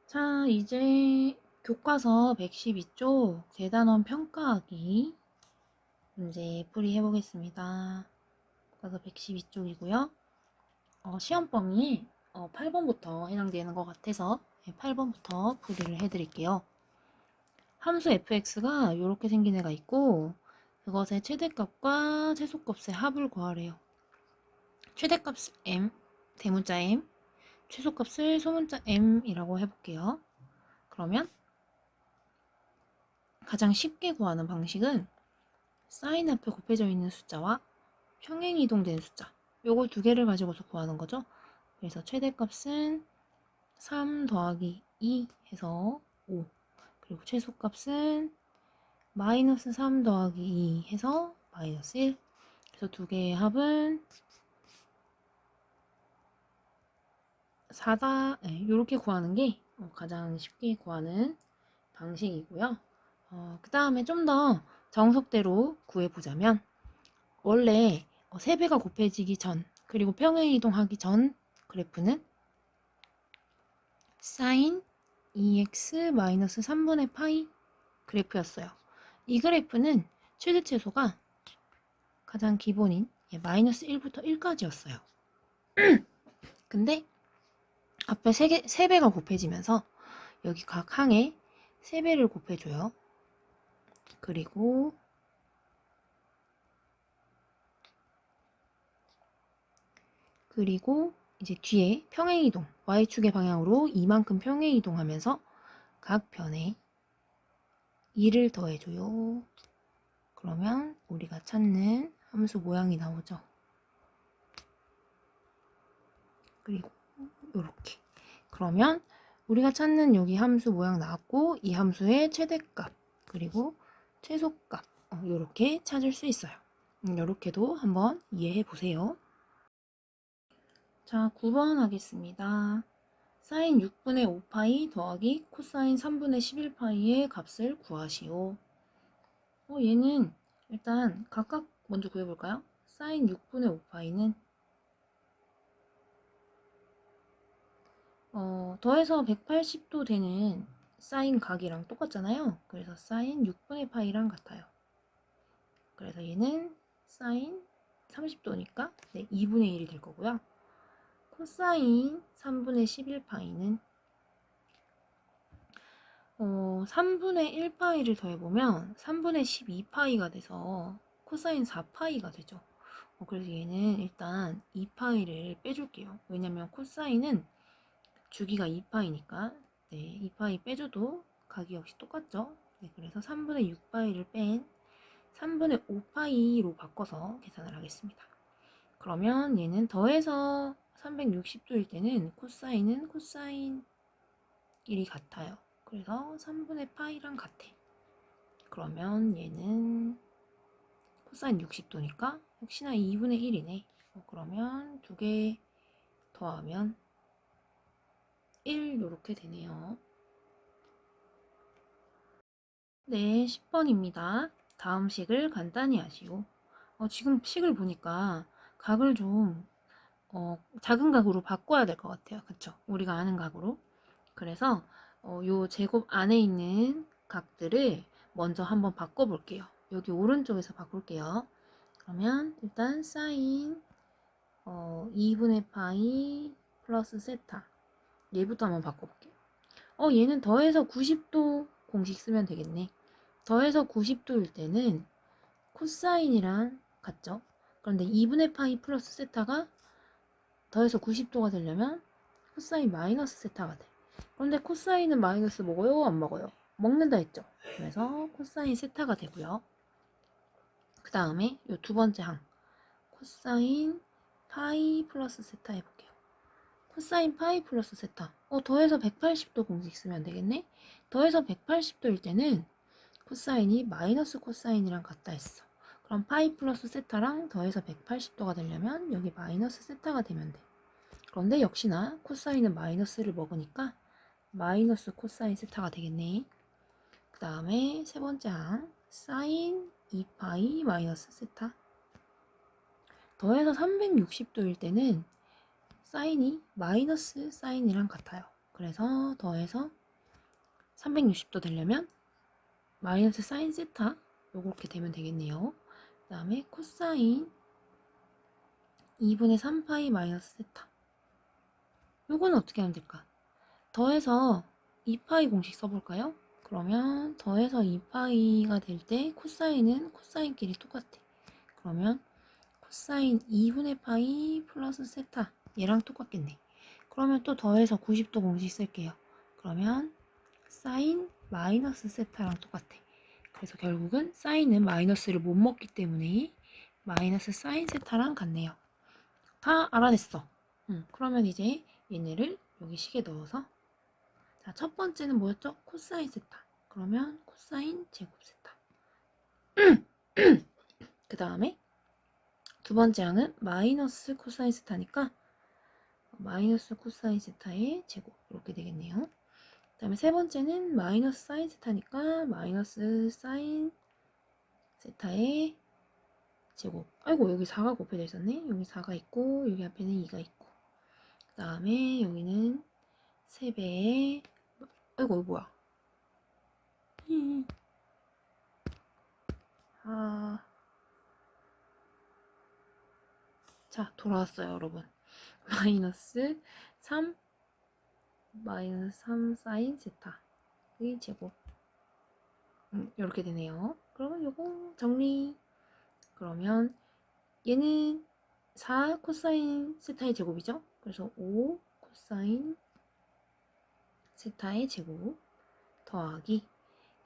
자, 이제 교과서 112쪽 대단원 평가하기 문제 풀이 해보겠습니다. 교과서 112쪽이고요. 시험 범위 8번부터 해당되는 것 같아서 8번부터 풀이를 해드릴게요. 함수 fx가 이렇게 생긴 애가 있고 그것의 최대값과 최소값의 합을 구하래요. 최대값 m, 대문자 m, 최소값을 소문자 m이라고 해볼게요. 그러면 가장 쉽게 구하는 방식은 사인 앞에 곱해져 있는 숫자와 평행 이동되는 숫자 요거 두 개를 가지고서 구하는 거죠. 그래서 최대값은 3 더하기 2 해서 5 그리고 최소값은 마이너스 3 더하기 2 해서 마이너스 1 그래서 두 개의 합은 4다 이렇게 구하는 게 가장 쉽게 구하는 방식이고요. 그 다음에 좀 더 정석대로 구해보자면 원래 3배가 곱해지기 전 그리고 평행이동하기 전 그래프는 sin 2x-3분의 파이 그래프였어요. 이 그래프는 최대 최소가 가장 기본인 마이너스 1부터 1까지였어요. 근데 앞에 3배가 곱해지면서 여기 각 항에 3배를 곱해줘요. 그리고 이제 뒤에 평행이동 y축의 방향으로 이만큼 평행이동하면서 각 변에 2를 더해줘요. 그러면 우리가 찾는 함수 모양이 나오죠. 그리고 이렇게. 그러면 우리가 찾는 여기 함수 모양 나왔고 이 함수의 최대값 그리고 최소값 이렇게 찾을 수 있어요. 이렇게도 한번 이해해 보세요. 자, 9번 하겠습니다. 사인 6분의 5파이 더하기 코사인 3분의 11파이의 값을 구하시오. 얘는 일단 각각 먼저 구해볼까요? 사인 6분의 5파이는 더해서 180도 되는 사인 각이랑 똑같잖아요. 그래서 사인 6분의 파이랑 같아요. 그래서 얘는 사인 30도니까 2분의 1이 될 거고요. 코사인 3분의 11파이는 3분의 1파이를 더해보면 3분의 12파이가 돼서 코사인 4파이가 되죠. 그래서 얘는 일단 2파이를 빼줄게요. 왜냐면 코사인은 주기가 2파이니까 2파이 빼줘도 각이 역시 똑같죠. 그래서 3분의 6파이를 뺀 3분의 5파이로 바꿔서 계산을 하겠습니다. 그러면 얘는 더해서 360도일 때는 코사인은 코사인 1이 같아요. 그래서 3분의 파이랑 같아. 그러면 얘는 코사인 60도니까 역시나 2분의 1이네. 그러면 두 개 더하면 1 이렇게 되네요. 네, 10번입니다. 다음 식을 간단히 하시오. 지금 식을 보니까 각을 좀 작은 각으로 바꿔야 될 것 같아요. 그쵸? 우리가 아는 각으로. 그래서 요 제곱 안에 있는 각들을 먼저 한번 바꿔볼게요. 여기 오른쪽에서 바꿀게요. 그러면 일단 사인 2분의 파이 플러스 세타 얘부터 한번 바꿔볼게요. 얘는 더해서 90도 공식 쓰면 되겠네. 더해서 90도일 때는 코사인이랑 같죠? 그런데 2분의 파이 플러스 세타가 더해서 90도가 되려면 코사인 마이너스 세타가 돼. 그런데 코사인은 마이너스 먹어요? 안 먹어요? 먹는다 했죠? 그래서 코사인 세타가 되고요. 그 다음에 이 두 번째 항 코사인 파이 플러스 세타 해볼게요. 코사인 파이 플러스 세타 더해서 180도 공식 쓰면 되겠네? 더해서 180도일 때는 코사인이 마이너스 코사인이랑 같다 했어. 그럼 파이 플러스 세타랑 더해서 180도가 되려면 여기 마이너스 세타가 되면 돼. 그런데 역시나 코사인은 마이너스를 먹으니까 마이너스 코사인 세타가 되겠네. 그 다음에 세 번째 항 사인 2파이 마이너스 세타 더해서 360도일 때는 사인이 마이너스 사인이랑 같아요. 그래서 더해서 360도 되려면 마이너스 사인 세타 요렇게 되면 되겠네요. 그 다음에 코사인 2분의 3파이 마이너스 세타. 요거는 어떻게 하면 될까? 더해서 2파이 공식 써볼까요? 그러면 더해서 2파이가 될 때 코사인은 코사인끼리 똑같아. 그러면 코사인 2분의 파이 플러스 세타 얘랑 똑같겠네. 그러면 또 더해서 90도 공식 쓸게요. 그러면 사인 마이너스 세타랑 똑같아. 그래서 결국은 사인은 마이너스를 못 먹기 때문에 마이너스 사인 세타랑 같네요. 다 알아냈어. 그러면 이제 얘네를 여기 식에 넣어서 자, 첫 번째는 뭐였죠? 코사인 세타. 그러면 코사인 제곱 세타. 그 다음에 두 번째 항은 마이너스 코사인 세타니까 마이너스 코사인 세타의 제곱 이렇게 되겠네요. 그 다음에 세 번째는 마이너스 사인 세타니까 마이너스 사인 세타의 제곱. 아이고 여기 4가 곱해져 있었네. 여기 4가 있고 여기 앞에는 2가 있고 그 다음에 여기는 3배의 아이고 이거 뭐야 자 돌아왔어요 여러분. 마이너스 3 마이너스 3 사인 세타의 제곱 이렇게 되네요. 그러면 요거 정리. 그러면 얘는 4 코사인 세타의 제곱이죠. 그래서 5 코사인 세타의 제곱 더하기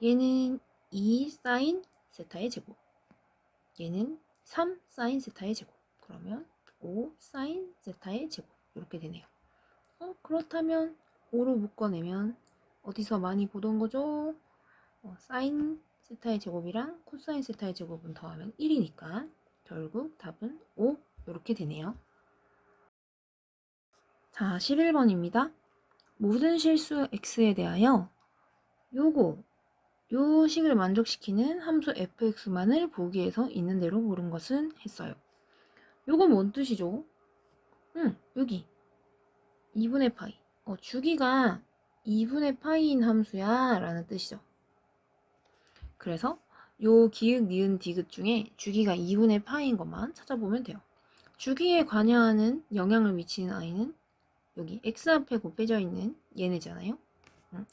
얘는 2 사인 세타의 제곱 얘는 3 사인 세타의 제곱 그러면 5 사인 세타의 제곱 이렇게 되네요. 그렇다면 5로 묶어내면 어디서 많이 보던 거죠? 사인 세타의 제곱이랑 코사인 세타의 제곱은 더하면 1이니까 결국 답은 5 이렇게 되네요. 자 11번입니다. 모든 실수 x에 대하여 요 식을 만족시키는 함수 fx만을 보기에서 있는 대로 고른 것은 했어요. 요건 뭔 뜻이죠? 여기 2분의 파이 주기가 2분의 파이인 함수야 라는 뜻이죠. 그래서 요 기읒, 니은, 디귿 중에 주기가 2분의 파이인 것만 찾아보면 돼요. 주기에 관여하는 영향을 미치는 i는 여기 x 앞에 곱해져 있는 얘네잖아요.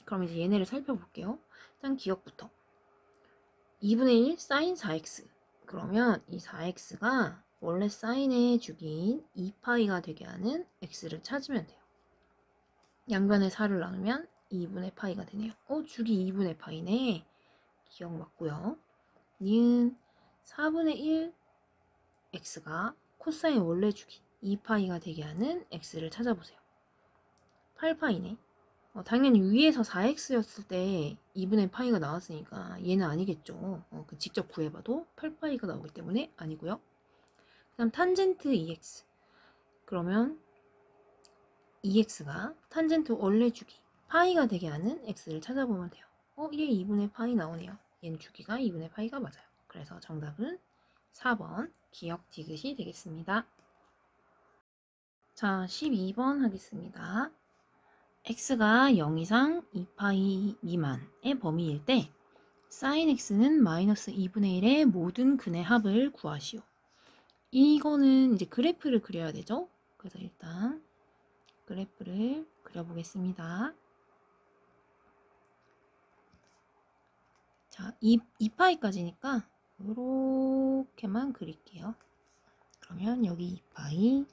그럼 이제 얘네를 살펴볼게요. 일단 기억부터 2분의 1 사인 4x 그러면 이 4x가 원래 사인의 주기인 2파이가 되게 하는 x를 찾으면 돼요. 양변에 4를 나누면 2분의 파이가 되네요. 주기 2분의 파이네. 기억 맞고요. 니은 4분의 1 x가 코사인 원래 주기 2파이가 되게 하는 x를 찾아보세요. 8파이네. 당연히 위에서 4x였을 때 2분의 파이가 나왔으니까 얘는 아니겠죠. 직접 구해봐도 8파이가 나오기 때문에 아니고요. 그 다음 탄젠트 2x. 그러면 2x가 탄젠트 원래 주기 파이가 되게 하는 x를 찾아보면 돼요. 얘 2분의 파이 나오네요. 얘는 주기가 2분의 파이가 맞아요. 그래서 정답은 4번 기억 디귿이 되겠습니다. 자 12번 하겠습니다. x가 0 이상 2파이 미만의 범위일 때 sin x는 마이너스 2분의 1의 모든 근의 합을 구하시오. 이거는 이제 그래프를 그려야 되죠. 그래서 일단 그래프를 그려보겠습니다. 자, 2파이까지니까 이렇게만 그릴게요. 그러면 여기 2파이,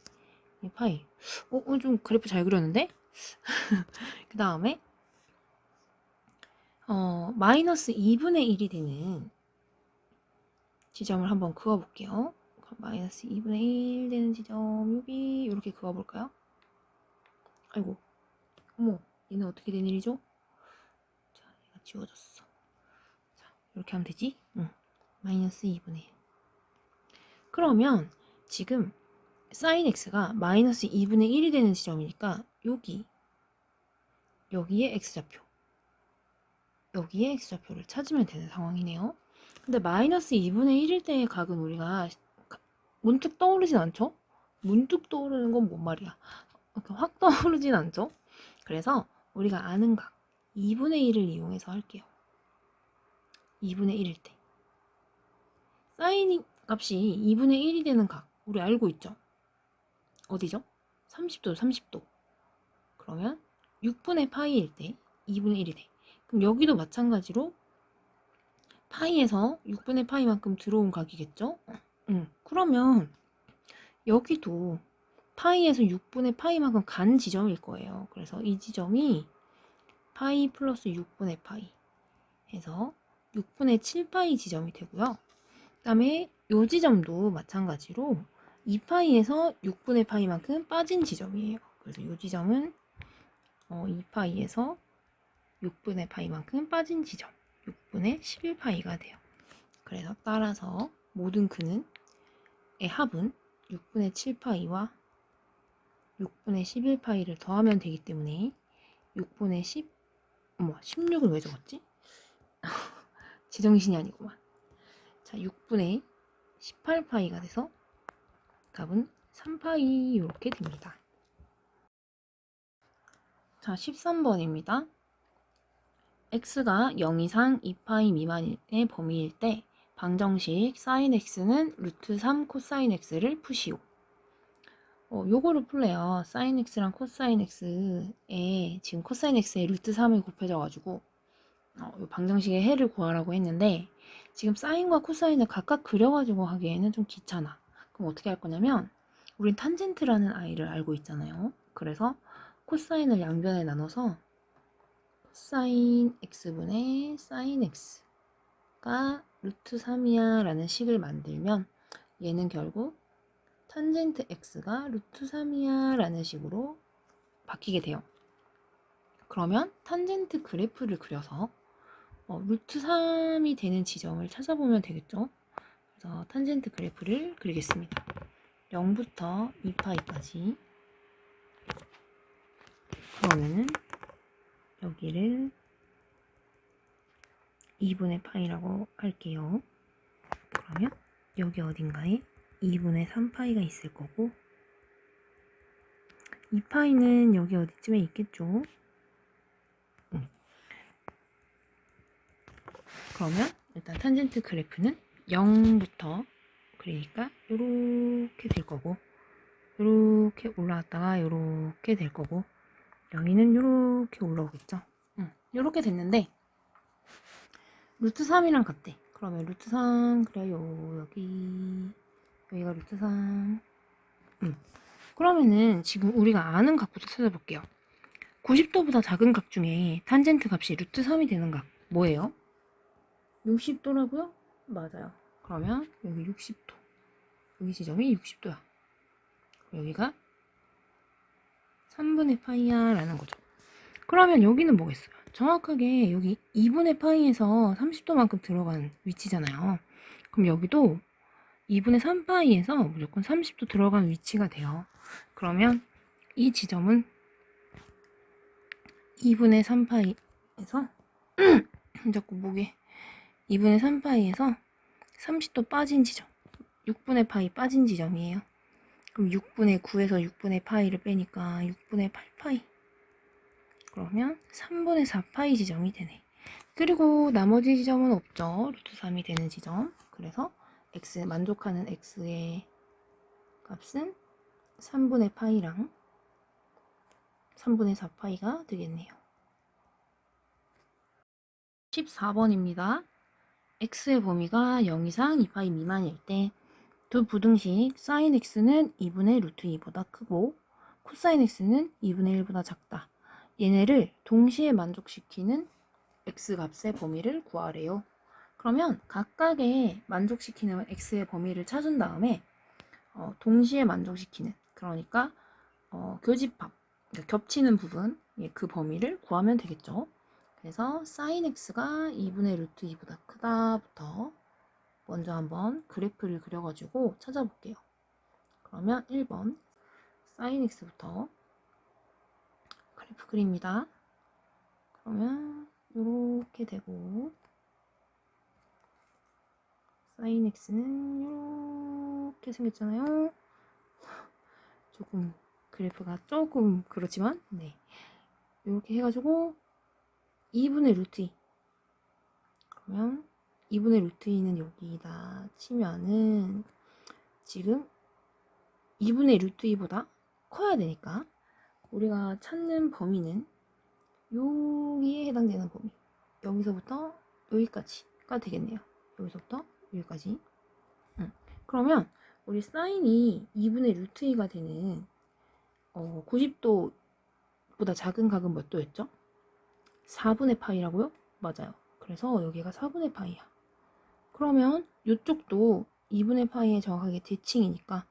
2파이. 좀 그래프 잘 그렸는데? 그 다음에 마이너스 2분의 1이 되는 지점을 한번 그어볼게요. 그럼 마이너스 2분의 1 되는 지점 여기 이렇게 그어볼까요? 아이고 어머 얘는 어떻게 된 일이죠? 자 얘가 지워졌어. 자 이렇게 하면 되지? 마이너스 2분의 1. 그러면 지금 sin x가 마이너스 2분의 1이 되는 지점이니까 여기에 x좌표 여기에 x좌표를 찾으면 되는 상황이네요. 근데 마이너스 2분의 1일 때의 각은 우리가 문득 떠오르진 않죠? 문득 떠오르는 건 뭔 말이야? 이렇게 확 떠오르진 않죠? 그래서 우리가 아는 각 2분의 1을 이용해서 할게요. 2분의 1일 때 사인 값이 2분의 1이 되는 각 우리 알고 있죠? 어디죠? 30도, 30도. 그러면 6분의 파이일 때 2분의 1이 돼. 그럼 여기도 마찬가지로 파이에서 6분의 파이만큼 들어온 각이겠죠? 그러면 여기도 파이에서 6분의 파이만큼 간 지점일 거예요. 그래서 이 지점이 파이 플러스 6분의 파이 해서 6분의 7파이 지점이 되고요. 그 다음에 이 지점도 마찬가지로 2파이에서 6분의 파이만큼 빠진 지점이에요. 그래서 이 지점은 2파이에서 6분의 파이만큼 빠진 지점 6분의 11파이가 돼요. 그래서 따라서 모든 근의 합은 6분의 7파이와 6분의 11파이를 더하면 되기 때문에 6분의 10 16은 왜 적었지? 제정신이 아니구만. 자, 6분의 18파이가 돼서 답은 3파이 이렇게 됩니다. 자, 13번입니다. x가 0 이상 2파이 미만의 범위일 때 방정식 sin x는 루트 3 코사인 x를 푸시오. 요거를 풀래요. sin x랑 코사인 x에 지금 코사인 x에 루트 3이 곱해져가지고 요 방정식의 해를 구하라고 했는데 지금 사인과 코사인을 각각 그려가지고 하기에는 좀 귀찮아. 그럼 어떻게 할 거냐면 우린 탄젠트라는 아이를 알고 있잖아요. 그래서 코사인을 양변에 나눠서 코사인 x분의 사인 x가 루트 3이야 라는 식을 만들면 얘는 결국 탄젠트 x가 루트 3이야 라는 식으로 바뀌게 돼요. 그러면 탄젠트 그래프를 그려서 루트 3이 되는 지점을 찾아보면 되겠죠. 그래서 탄젠트 그래프를 그리겠습니다. 0부터 2파이까지. 그러면은 여기를 2분의 파이라고 할게요. 그러면 여기 어딘가에 2분의 3파이가 있을 거고 2파이는 여기 어디쯤에 있겠죠. 그러면 일단 탄젠트 그래프는 0부터 그러니까 이렇게 될 거고 이렇게 올라왔다가 이렇게 될 거고 여기는 이렇게 올라오겠죠. 이렇게 됐는데 루트 3이랑 같대. 그러면 루트 3 그래요. 여기가 루트 3. 그러면은 지금 우리가 아는 각부터 찾아볼게요. 90도보다 작은 각 중에 탄젠트 값이 루트 3이 되는 각 뭐예요? 60도라고요? 맞아요. 그러면 여기 60도. 여기 지점이 60도야. 여기가 3분의 파이야 라는 거죠. 그러면 여기는 뭐겠어요? 정확하게 여기 2분의 파이에서 30도만큼 들어간 위치잖아요. 그럼 여기도 2분의 3파이에서 무조건 30도 들어간 위치가 돼요. 그러면 이 지점은 2분의 3파이에서 자꾸 목에 2분의 3파이에서 30도 빠진 지점 6분의 파이 빠진 지점이에요. 그럼 6분의 9에서 6분의 파이를 빼니까 6분의 8파이 그러면 3분의 4파이 지점이 되네. 그리고 나머지 지점은 없죠. 루트 3이 되는 지점. 그래서 x 만족하는 x의 값은 3분의 파이랑 3분의 4파이가 되겠네요. 14번입니다. x의 범위가 0 이상 2파이 미만일 때 두 부등식 sin x는 2분의 루트 2보다 크고 코사인 x는 2분의 1보다 작다. 얘네를 동시에 만족시키는 x값의 범위를 구하래요. 그러면 각각의 만족시키는 x의 범위를 찾은 다음에 동시에 만족시키는 그러니까 교집합 그러니까 겹치는 부분 그 범위를 구하면 되겠죠. 그래서 sin x가 2분의 루트 2보다 크다부터 먼저 한번 그래프를 그려가지고 찾아볼게요. 그러면 1번 sin x부터 그래프 그립니다. 그러면 이렇게 되고 sin x는 이렇게 생겼잖아요. 그래프가 조금 그렇지만 네 이렇게 해가지고 2분의 루트 2. 그러면 2분의 루트 2는 여기다 치면은 지금 2분의 루트 2보다 커야 되니까 우리가 찾는 범위는 여기에 해당되는 범위. 여기서부터 여기까지가 되겠네요. 여기서부터 여기까지. 그러면 우리 사인이 2분의 루트 2가 되는 90도보다 작은 각은 몇 도였죠? 4분의 파이라고요? 맞아요. 그래서 여기가 4분의 파이야. 그러면 이쪽도 2분의 파이에 정확하게 대칭이니까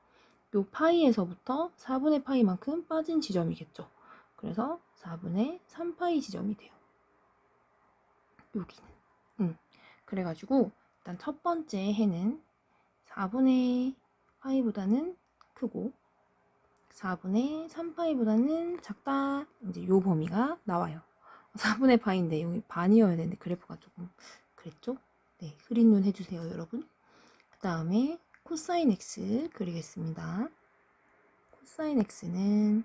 요 파이에서부터 4분의 파이만큼 빠진 지점이겠죠. 그래서 4분의 3파이 지점이 돼요. 여기는. 그래가지고 일단 첫 번째 해는 4분의 파이보다는 크고 4분의 3파이보다는 작다. 이제 요 범위가 나와요. 4분의 파인데 여기 반이어야 되는데 그래프가 조금 그랬죠? 네, 흐린 눈 해주세요, 여러분. 그 다음에 코사인 x 그리겠습니다. 코사인 x는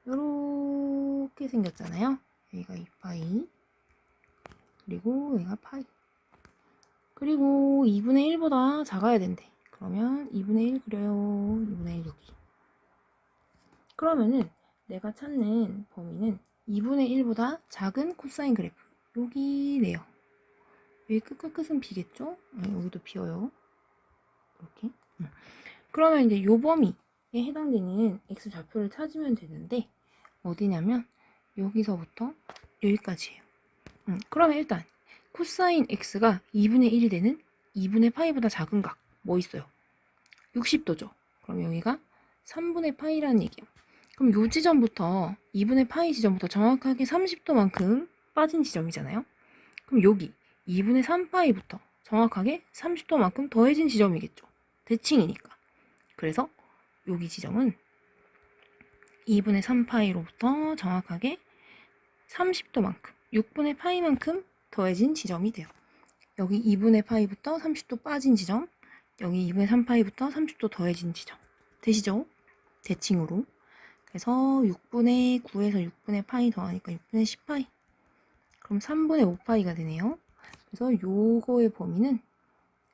요렇게 생겼잖아요. 여기가 2파이 그리고 여기가 파이 그리고 2분의 1보다 작아야 된대. 그러면 2분의 1 그려요. 2분의 1 여기. 그러면은 내가 찾는 범위는 2분의 1보다 작은 코사인 그래프. 여기네요. 여기 끝은 비겠죠? 네, 여기도 비어요. 이렇게. 그러면 이제 요 범위에 해당되는 x 좌표를 찾으면 되는데 어디냐면 여기서부터 여기까지예요. 그러면 일단 코사인 x가 2분의 1이 되는 2분의 파이보다 작은 각 뭐 있어요? 60도죠. 그럼 여기가 3분의 파이라는 얘기야. 그럼 요 지점부터 2분의 파이 지점부터 정확하게 30도만큼 빠진 지점이잖아요. 그럼 여기 2분의 3파이부터 정확하게 30도만큼 더해진 지점이겠죠. 대칭이니까. 그래서 여기 지점은 2분의 3파이로부터 정확하게 30도만큼 6분의 파이만큼 더해진 지점이 돼요. 여기 2분의 파이부터 30도 빠진 지점, 여기 2분의 3파이부터 30도 더해진 지점. 되시죠? 대칭으로. 그래서 6분의 9에서 6분의 파이 더하니까 6분의 10파이. 그럼 3분의 5파이가 되네요. 그래서 요거의 범위는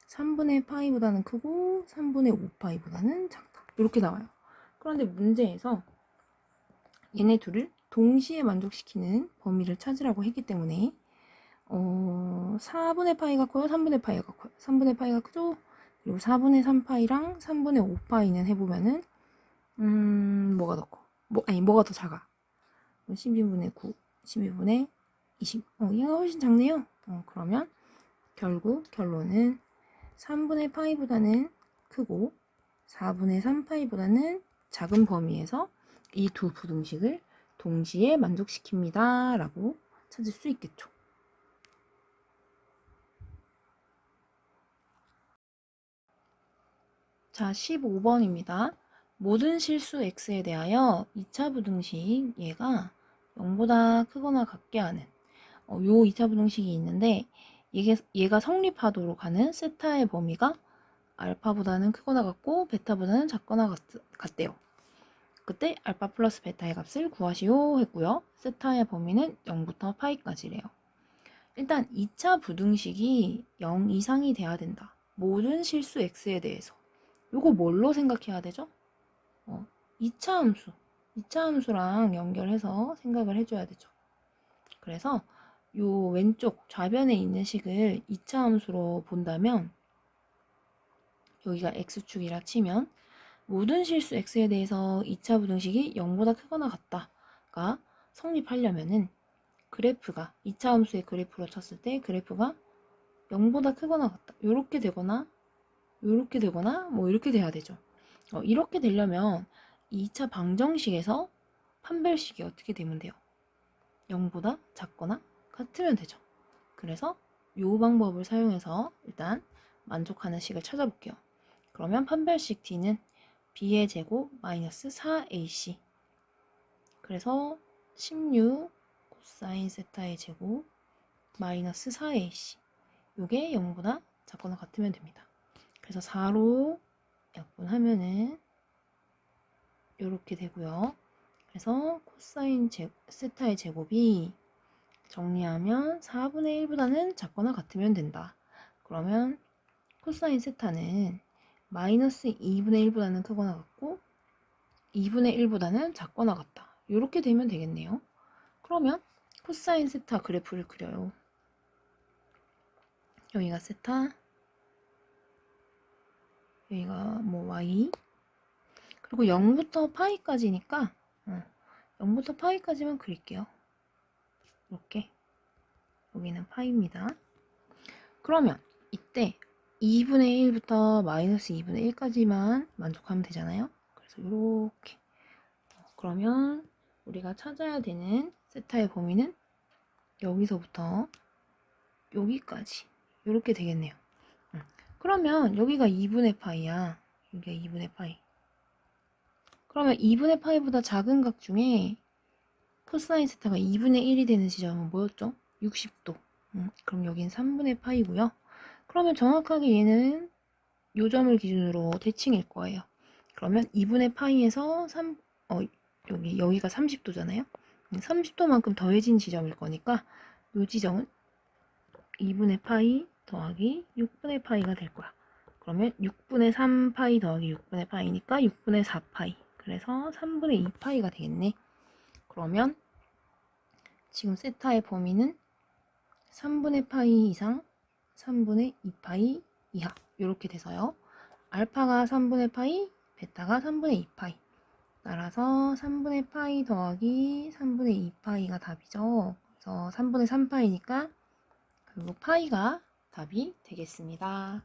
3분의 파이보다는 크고 3분의 5파이보다는 작다. 이렇게 나와요. 그런데 문제에서 얘네 둘을 동시에 만족시키는 범위를 찾으라고 했기 때문에 4분의 파이가 커요? 3분의 파이가 커요? 3분의 파이가 크죠? 그리고 4분의 3파이랑 3분의 5파이는 해보면은 뭐가 더 커? 뭐가 더 작아? 12분의 9, 12분의 20. 얘가 훨씬 작네요. 그러면 결국 결론은 3분의 파이보다는 크고 4분의 3파이보다는 작은 범위에서 이 두 부등식을 동시에 만족시킵니다. 라고 찾을 수 있겠죠. 자, 15번입니다. 모든 실수 x에 대하여 2차 부등식 얘가 0보다 크거나 같게 하는 요 2차 부등식이 있는데 얘가 성립하도록 하는 세타의 범위가 알파보다는 크거나 같고 베타보다는 작거나 같대요. 그때 알파 플러스 베타의 값을 구하시오 했고요. 세타의 범위는 0부터 파이까지래요. 일단 2차 부등식이 0 이상이 돼야 된다. 모든 실수 x에 대해서. 요거 뭘로 생각해야 되죠? 2차 함수. 2차 함수랑 연결해서 생각을 해줘야 되죠. 그래서 요 왼쪽 좌변에 있는 식을 2차 함수로 본다면 여기가 x축이라 치면 모든 실수 x에 대해서 2차 부등식이 0보다 크거나 같다가 성립하려면은 그래프가 2차 함수의 그래프로 쳤을 때 그래프가 0보다 크거나 같다. 요렇게 되거나 요렇게 되거나 뭐 이렇게 돼야 되죠. 이렇게 되려면 2차 방정식에서 판별식이 어떻게 되면 돼요? 0보다 작거나 같으면 되죠. 그래서 이 방법을 사용해서 일단 만족하는 식을 찾아볼게요. 그러면 판별식 D는 B의 제곱 마이너스 4AC 그래서 16 코사인 세타의 제곱 마이너스 4AC 이게 0보다 작거나 같으면 됩니다. 그래서 4로 약분하면은 이렇게 되고요. 그래서 코사인 세타의 제곱이 정리하면 4분의 1보다는 작거나 같으면 된다. 그러면 코사인 세타는 마이너스 2분의 1보다는 크거나 같고 2분의 1보다는 작거나 같다. 이렇게 되면 되겠네요. 그러면 코사인 세타 그래프를 그려요. 여기가 세타, 여기가 뭐 y, 그리고 0부터 파이까지니까 0부터 파이까지만 그릴게요. 이렇게 여기는 파이입니다. 그러면 이때 2분의 1부터 마이너스 2분의 1까지만 만족하면 되잖아요. 그래서 이렇게 그러면 우리가 찾아야 되는 세타의 범위는 여기서부터 여기까지 이렇게 되겠네요. 그러면 여기가 2분의 파이야. 여기가 2분의 파이. 그러면 2분의 파이보다 작은 각 중에 코사인 세타가 2분의 1이 되는 지점은 뭐였죠? 60도. 그럼 여긴 3분의 파이고요. 그러면 정확하게 얘는 요 점을 기준으로 대칭일 거예요. 그러면 2분의 파이에서 여기가 30도잖아요. 30도만큼 더해진 지점일 거니까 요 지점은 2분의 파이 더하기 6분의 파이가 될 거야. 그러면 6분의 3파이 더하기 6분의 파이니까 6분의 4파이. 그래서 3분의 2파이가 되겠네. 그러면 지금 세타의 범위는 3분의 파이 이상, 3분의 2파이 이하 이렇게 돼서요. 알파가 3분의 파이, 베타가 3분의 2파이. 따라서 3분의 파이 더하기 3분의 2파이가 답이죠. 그래서 3분의 3파이니까 결국 파이가 답이 되겠습니다.